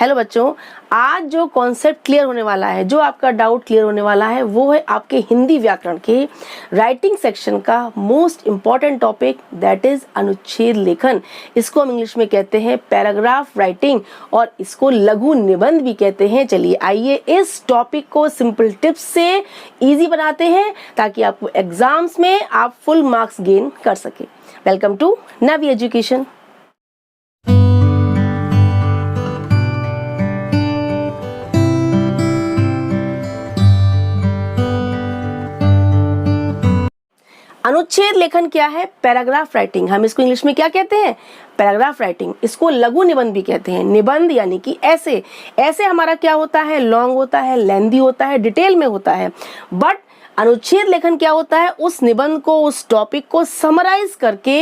Hello बच्चों, आज जो कॉन्सेप्ट क्लियर होने वाला है, जो आपका डाउट क्लियर होने वाला है, वो है आपके हिंदी व्याकरण के राइटिंग सेक्शन का most important topic, that is अनुच्छेद लेखन। इसको हम इंग्लिश में कहते हैं पैराग्राफ राइटिंग और इसको लघु निबंध भी कहते हैं। चलिए आइए इस टॉपिक को सिंपल टिप्स से इजी बनाते हैं ताकि आपको एग्जाम्स में आप फुल मार्क्स गेन कर सके। Welcome to Navi education. अनुच्छेद लेखन क्या है? Paragraph writing. हम इसको इंग्लिश में क्या कहते हैं? Paragraph writing. इसको लघु निबंध भी कहते हैं। निबंध यानी कि ऐसे हमारा क्या होता है? लॉन्ग होता है, लेंदी होता है, डिटेल में होता है। बट अनुच्छेद लेखन क्या होता है? उस निबंध को, उस टॉपिक को समराइज करके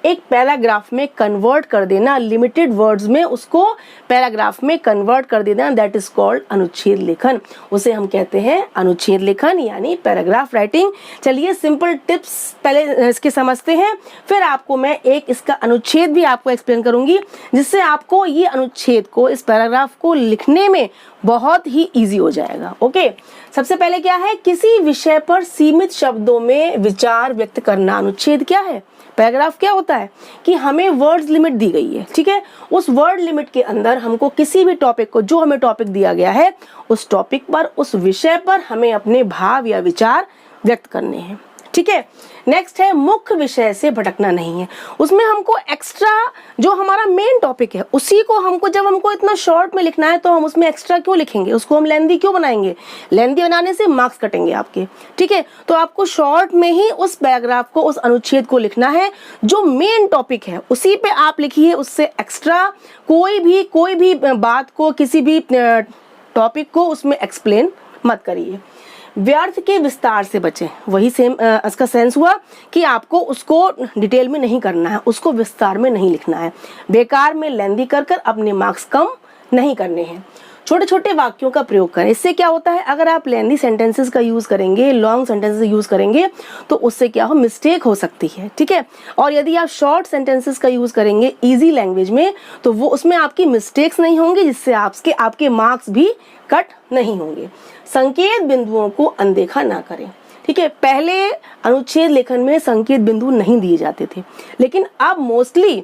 एक पैराग्राफ में कन्वर्ट कर देना, लिमिटेड वर्ड्स में उसको पैराग्राफ में कन्वर्ट कर देना, दैट इज कॉल्ड अनुच्छेद लेखन। उसे हम कहते हैं अनुच्छेद लेखन यानी पैराग्राफ राइटिंग। चलिए सिंपल टिप्स पहले इसके समझते हैं, फिर आपको मैं एक इसका अनुच्छेद भी आपको एक्सप्लेन करूंगी, जिससे आपको ये अनुच्छेद को, इस पैराग्राफ को लिखने में बहुत ही इजी हो जाएगा। ओके, सबसे पहले क्या है? किसी विषय पर सीमित शब्दों में विचार व्यक्त करना। अनुच्छेद क्या है? पैराग्राफ क्या होता है कि हमें वर्ड्स लिमिट दी गई है, ठीक है। उस वर्ड लिमिट के अंदर हमको किसी भी टॉपिक को, जो हमें टॉपिक दिया गया है, उस टॉपिक पर, उस विषय पर हमें अपने भाव या विचार व्यक्त करने हैं, ठीक है। नेक्स्ट है मुख्य विषय से भटकना नहीं है। उसमें हमको एक्स्ट्रा जो हमारा मेन टॉपिक है उसी को हमको, जब हमको इतना शॉर्ट में लिखना है तो हम उसमें एक्स्ट्रा क्यों लिखेंगे? उसको हम लेंदी क्यों बनाएंगे? लेंदी बनाने से मार्क्स कटेंगे आपके, ठीक है। तो आपको शॉर्ट में ही उस पैराग्राफ को, उस अनुच्छेद को लिखना है। जो मेन टॉपिक है उसी पे आप लिखिए, उससे एक्स्ट्रा कोई भी बात को, किसी भी टॉपिक को उसमें एक्सप्लेन मत करिए। व्यर्थ के विस्तार से बचें। वही सेम इसका सेंस हुआ कि आपको उसको डिटेल में नहीं करना है, उसको विस्तार में नहीं लिखना है। बेकार में लेंदी कर अपने मार्क्स कम नहीं करने हैं। छोटे छोटे वाक्यों का प्रयोग करें। इससे क्या होता है? अगर आप लेंदी सेंटेंसेस का यूज करेंगे, लॉन्ग सेंटेंसेस यूज करेंगे तो उससे क्या हो? मिस्टेक हो सकती है, ठीक है। और यदि आप शॉर्ट सेंटेंसेस का यूज करेंगे इजी लैंग्वेज में तो वो उसमें आपकी मिस्टेक्स नहीं होंगी, जिससे आपके मार्क्स भी कट नहीं होंगे। संकेत बिंदुओं को अनदेखा ना करें, ठीक है। पहले अनुच्छेद लेखन में संकेत बिंदु नहीं दिए जाते थे, लेकिन अब मोस्टली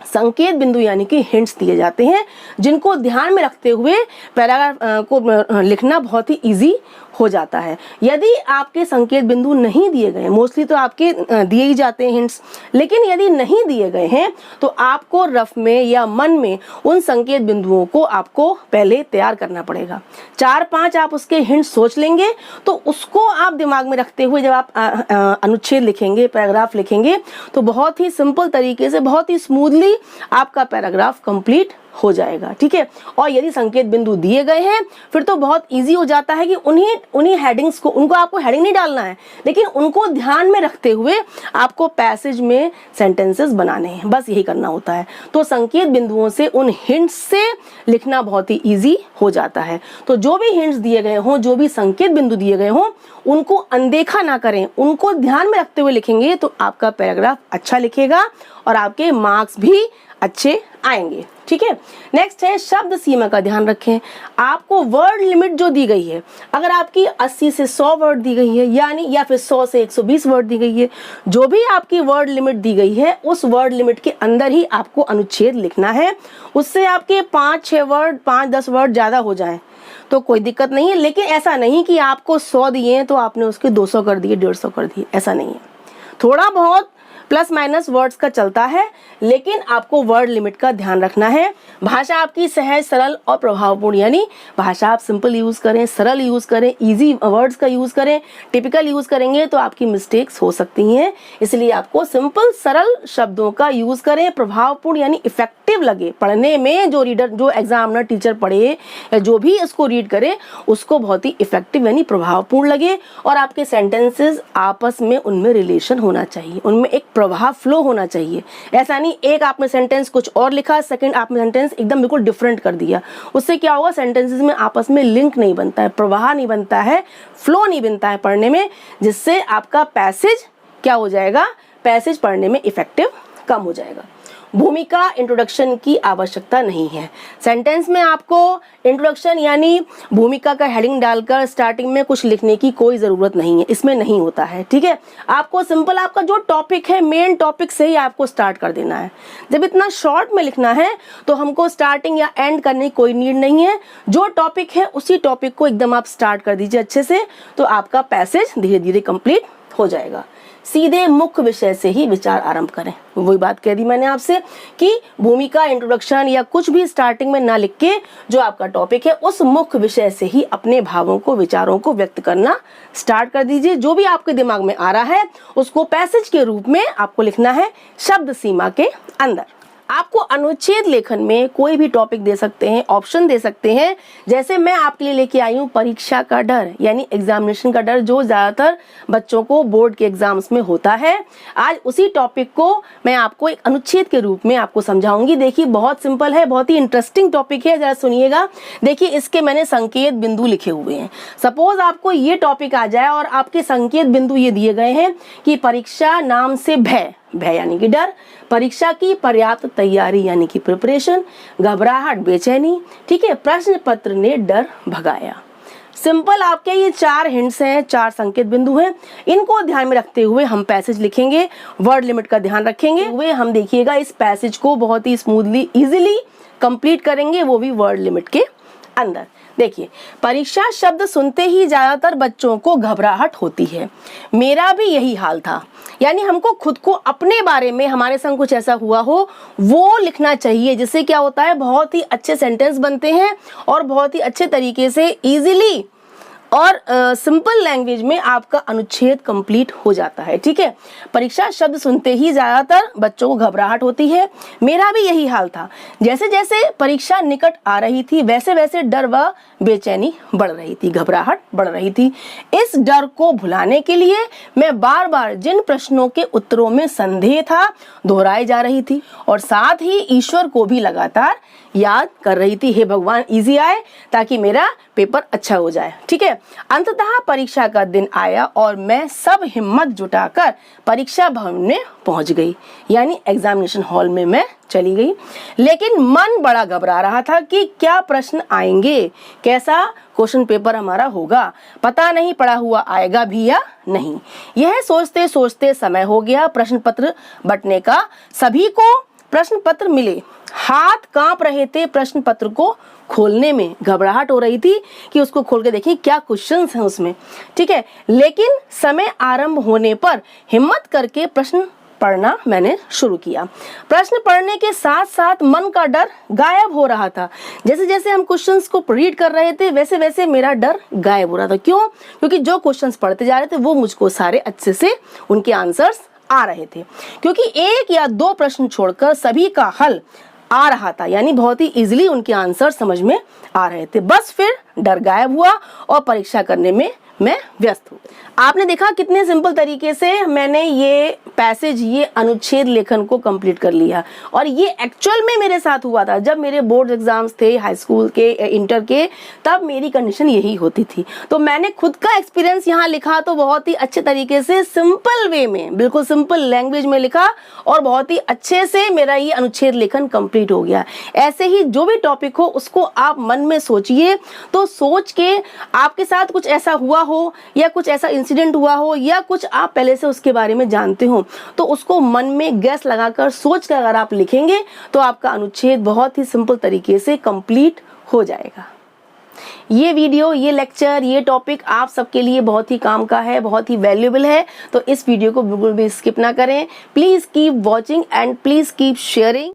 संकेत बिंदु यानी कि हिंट्स दिए जाते हैं, जिनको ध्यान में रखते हुए पैराग्राफ को लिखना बहुत ही इजी हो जाता है। यदि आपके संकेत बिंदु नहीं दिए गए, मोस्टली तो आपके दिए ही जाते हैं हिंट्स, लेकिन यदि नहीं दिए गए हैं तो आपको रफ में या मन में उन संकेत बिंदुओं को आपको पहले तैयार करना पड़ेगा। 4-5 आप उसके हिंट्स सोच लेंगे तो उसको आप दिमाग में रखते हुए जब आप अनुच्छेद लिखेंगे, पैराग्राफ लिखेंगे तो बहुत ही सिंपल तरीके से, बहुत ही स्मूथली आपका पैराग्राफ कंप्लीट हो जाएगा, ठीक है। और यदि संकेत बिंदु दिए गए हैं फिर तो बहुत इजी हो जाता है कि उन्हीं हेडिंग्स को, उनको आपको हेडिंग नहीं डालना है, लेकिन उनको ध्यान में रखते हुए आपको पैसेज में सेंटेंसेस बनाने हैं, बस यही करना होता है। तो संकेत बिंदुओं से, उन हिंट्स से लिखना बहुत ही इजी हो जाता है। तो जो भी हिंट्स दिए गए हों, जो भी संकेत बिंदु दिए गए हों, उनको अनदेखा ना करें, उनको ध्यान में रखते हुए लिखेंगे तो आपका पैराग्राफ अच्छा लिखेगा और आपके मार्क्स भी अच्छे आएंगे, ठीक है। नेक्स्ट है शब्द सीमा का ध्यान रखें। आपको वर्ड लिमिट जो दी गई है, अगर आपकी 80 से 100 वर्ड दी गई है, यानी या फिर 100 से 120 वर्ड दी गई है, जो भी आपकी वर्ड लिमिट दी गई है उस वर्ड लिमिट के अंदर ही आपको अनुच्छेद लिखना है। उससे आपके 5-6 वर्ड, 5-10 वर्ड ज्यादा हो जाए तो कोई दिक्कत नहीं है, लेकिन ऐसा नहीं कि आपको 100 दिए हैं तो आपने उसके 200 कर दिए, 150 कर दिए, ऐसा नहीं है। थोड़ा बहुत प्लस माइनस वर्ड्स का चलता है, लेकिन आपको वर्ड लिमिट का ध्यान रखना है। भाषा आपकी सहज, सरल और प्रभावपूर्ण, यानी भाषा आप सिंपल यूज करें, सरल यूज करें, इजी वर्ड्स का यूज करें। टिपिकल यूज करेंगे तो आपकी मिस्टेक्स हो सकती हैं, इसलिए आपको सिंपल सरल शब्दों का यूज करें। प्रभावपूर्ण यानी इफेक्टिव लगे पढ़ने में, जो रीडर, जो एग्जामिनर, टीचर पढ़े या जो भी इसको रीड करे उसको बहुत ही इफेक्टिव यानी प्रभावपूर्ण लगे। और आपके सेंटेंसेस आपस में, उनमें रिलेशन होना चाहिए, उनमें एक प्रभाव फ्लो होना चाहिए। ऐसा नहीं एक आपने सेंटेंस कुछ और लिखा, सेकंड आपने सेंटेंस एकदम बिल्कुल डिफरेंट कर दिया, उससे क्या होगा? सेंटेंसेस में आपस में लिंक नहीं बनता है, प्रवाह नहीं बनता है, फ्लो नहीं बनता है पढ़ने में, जिससे आपका पैसेज क्या हो जाएगा? पैसेज पढ़ने में इफेक्टिव कम हो जाएगा। भूमिका इंट्रोडक्शन की आवश्यकता नहीं है। सेंटेंस में आपको इंट्रोडक्शन यानी भूमिका का हेडिंग डालकर स्टार्टिंग में कुछ लिखने की कोई ज़रूरत नहीं है, इसमें नहीं होता है। ठीक है, आपको सिंपल आपका जो टॉपिक है मेन टॉपिक से ही आपको स्टार्ट कर देना है। जब इतना शॉर्ट में लिखना है तो हमको स्टार्टिंग या एंड करने की कोई नीड नहीं है। जो टॉपिक है उसी टॉपिक को एकदम आप स्टार्ट कर दीजिए अच्छे से, तो आपका पैसेज धीरे धीरे कंप्लीट हो जाएगा। सीधे मुख्य विषय से ही विचार आरंभ करें। वही बात कह दी मैंने आपसे कि भूमिका इंट्रोडक्शन या कुछ भी स्टार्टिंग में ना लिख के जो आपका टॉपिक है उस मुख्य विषय से ही अपने भावों को, विचारों को व्यक्त करना स्टार्ट कर दीजिए। जो भी आपके दिमाग में आ रहा है उसको पैसेज के रूप में आपको लिखना है शब्द सीमा के अंदर। आपको अनुच्छेद लेखन में कोई भी टॉपिक दे सकते हैं, ऑप्शन दे सकते हैं। जैसे मैं आपके लिए लेके आई हूँ परीक्षा का डर यानी एग्जामिनेशन का डर, जो ज्यादातर बच्चों को बोर्ड के एग्जाम्स में होता है। आज उसी टॉपिक को मैं आपको एक अनुच्छेद के रूप में आपको समझाऊंगी। देखिए बहुत सिंपल है, बहुत ही इंटरेस्टिंग टॉपिक है, जरा सुनिएगा। देखिए इसके मैंने संकेत बिंदु लिखे हुए हैं। सपोज आपको ये टॉपिक आ जाए और आपके संकेत बिंदु ये दिए गए हैं कि परीक्षा नाम से भय, भय यानी कि डर, परीक्षा की पर्याप्त तैयारी यानी कि प्रिपरेशन, घबराहट, बेचैनी। ठीक है, प्रश्न पत्र ने डर भगाया। सिंपल आपके ये 4 हिंट्स हैं, 4 संकेत बिंदु हैं। इनको ध्यान में रखते हुए हम पैसेज लिखेंगे, वर्ड लिमिट का ध्यान रखेंगे हुए हम देखिएगा इस पैसेज को बहुत ही स्मूथली इजीली कंप्लीट करेंगे, वो भी वर्ड लिमिट के अंदर। देखिए, परीक्षा शब्द सुनते ही ज्यादातर बच्चों को घबराहट होती है, मेरा भी यही हाल था। यानी हमको खुद को अपने बारे में हमारे संग कुछ ऐसा हुआ हो वो लिखना चाहिए, जिससे क्या होता है बहुत ही अच्छे सेंटेंस बनते हैं और बहुत ही अच्छे तरीके से इजीली और सिंपल लैंग्वेज में आपका अनुच्छेद कंप्लीट हो जाता है। ठीक है, परीक्षा शब्द सुनते ही ज्यादातर बच्चों को घबराहट होती है, मेरा भी यही हाल था। जैसे जैसे परीक्षा निकट आ रही थी वैसे वैसे डर व बेचैनी बढ़ रही थी, घबराहट बढ़ रही थी। इस डर को भुलाने के लिए मैं बार बार जिन प्रश्नों के उत्तरों में संदेह था दोहराई जा रही थी और साथ ही ईश्वर को भी लगातार याद कर रही थी, हे भगवान इजी आए ताकि मेरा पेपर अच्छा हो जाए। ठीक है, अंततः परीक्षा का दिन आया और मैं सब हिम्मत जुटाकर परीक्षा भवन में पहुंच गई, यानी एग्जामिनेशन हॉल में मैं चली गई। लेकिन मन बड़ा घबरा रहा था कि क्या प्रश्न आएंगे, कैसा क्वेश्चन पेपर हमारा होगा, पता नहीं पड़ा हुआ आएगा भी या नहीं। यह सोचते सोचते समय हो गया प्रश्न पत्र बंटने का। सभी को प्रश्न पत्र मिले, हाथ कांप रहे थे प्रश्न पत्र को खोलने में, घबराहट हो रही थी कि उसको खोल के देखिए क्या क्वेश्चंस हैं उसमें। ठीक है, लेकिन समय आरंभ होने पर हिम्मत करके प्रश्न पढ़ना मैंने शुरू किया। प्रश्न पढ़ने के साथ साथ मन का डर गायब हो रहा था। जैसे जैसे हम क्वेश्चंस को रीड कर रहे थे वैसे वैसे मेरा डर गायब हो रहा था। क्यों? क्योंकि जो क्वेश्चंस पढ़ते जा रहे थे वो मुझको सारे अच्छे से उनके आंसर्स आ रहे थे, क्योंकि 1 या 2 प्रश्न छोड़कर सभी का हल आ रहा था, यानी बहुत ही इजीली उनके आंसर समझ में आ रहे थे। बस फिर डर गायब हुआ और परीक्षा करने में मैं व्यस्त हूँ। आपने देखा कितने सिंपल तरीके से मैंने ये पैसेज, ये अनुच्छेद लेखन को कंप्लीट कर लिया। और ये एक्चुअल में मेरे साथ हुआ था जब मेरे बोर्ड एग्जाम्स थे हाई स्कूल के, इंटर के, तब मेरी कंडीशन यही होती थी। तो मैंने खुद का एक्सपीरियंस यहाँ लिखा तो बहुत ही अच्छे तरीके से सिंपल वे में, बिल्कुल सिंपल लैंग्वेज में लिखा और बहुत ही अच्छे से मेरा ये अनुच्छेद लेखन कंप्लीट हो गया। ऐसे ही जो भी टॉपिक हो उसको आप मन में सोचिए, तो सोच के आपके साथ कुछ ऐसा हुआ हो या कुछ ऐसा इंसिडेंट हुआ हो या कुछ आप पहले से उसके बारे में जानते हो, तो उसको मन में गैस लगाकर सोच कर अगर आप लिखेंगे तो आपका अनुच्छेद बहुत ही सिंपल तरीके से कंप्लीट हो जाएगा। ये वीडियो, ये लेक्चर, ये टॉपिक आप सबके लिए बहुत ही काम का है, बहुत ही वैल्यूएबल है, तो इस वीडियो को बिल्कुल भी स्किप ना करें। Please keep watching and please keep sharing.